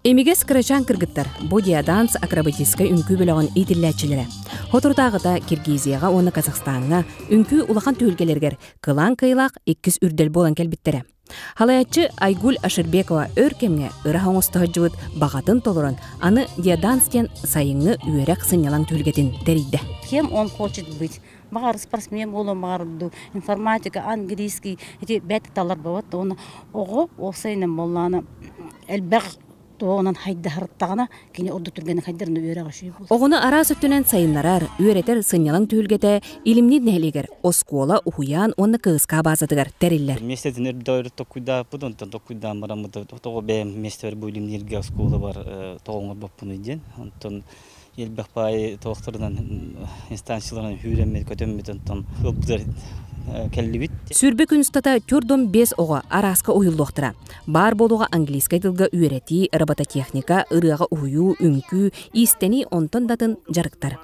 Эмигес кырачан кыргыттар, бу диаданс акробатическа үнкү бөлөгөн идилләчиләре. Хотурдагыда Киргизияга, оны Казахстанга үнкү улахан түйілгелергер кылан кыйлак 2 үрдел болан келбиттере. Халаячы Айгуль Аширбекова өркемге ыра хоңостохожубут багатын толуран, аны диаданстен сайыңы үйерек сынялан түйілгетін дәрейді. Кем он хочет быть? Багар спортсмен болу, багар информатика, английский, эти бәтік талар бават, оны оғы олсайнын болланы әлбәқ тоғынан хайда харыттағына, кені орды түргені хайдарын үйерек ашуы болды. Оғыны ара сөттінен сайынларар, үйеретер сынялан түйілгеті илимнид нәлегер, оскола ухуян онны кығысқа базадығар тәреллер. Местетін өрді ойры тоқуйда, бұдын тоқуйда марамыды, тоғы бәйім местер бұл илимнерге оскола бар тоғыңыр баппыны ден. Онтон елбәқ бай тоқтырынан инстанцияларынан үйренмеді, көтенмеді, онтон қылбызар кәллибит. Сүрбе күністата түрдом 5 оға араска уйылдоқтыра. Бар болуға английскай тылға үйрети, робототехника, ырыға уйу, үнкү, истени онтон датын жарықтар.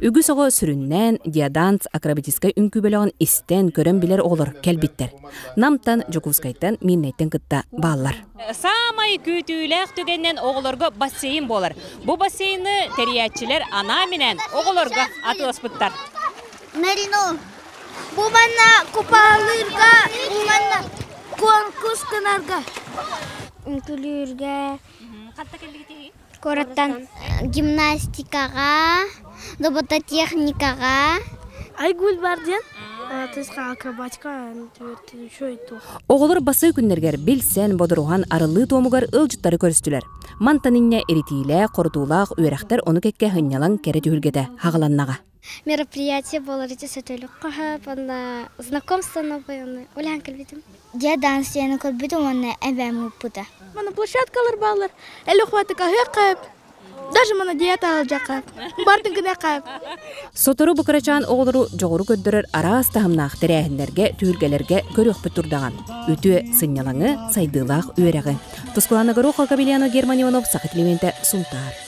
Үгіс оға сүріннен, диаданс, акробатическай үнкү бөлігін истен көрін білер олар кәлбиттер. Намтан, Жокускайтан, миннеттен кытта баллар. Самай күтүйләк түгеннен оғылырға бассейн болар. Бұ бассейні тәриятчілер ана менен оғылырға аты оспыттар. Нарино, bu bana kupalarga, bu bana konkus kınarga. Ünкүлөргө, koratan gimnastikaga, robototexnikaga. Айгүл барден, тысқа акробатика, шөйті. Оғылыр басы күннергер білсен бодыруған арылы томугар ылжыттары көрістілер. Мантанинне эритиле, қордулақ, үйрәқтер оны кекке хынялан кәрі түйілгеді хағаланнаға. Мероприятие было сөтөлүк кахап, анда знакомство новое, улян көлбитим. Диаданстен көлбитим, оны әбәм ұппыда. Мана площадкалар балар, әлі қуаты кахып, даже мана диета алжақап, бардың күнә қап. Сотору бұқырачан оғылыру жоғыру көддірір араас тағымнақ тірәхіндерге, түйілгелерге көріқ бұттырдаған. Үті сынялаңы, сайдылақ үйерегі. Тұскуланы ғыру Қалқабелияно Германионов, Сақыт Лементі, Султар.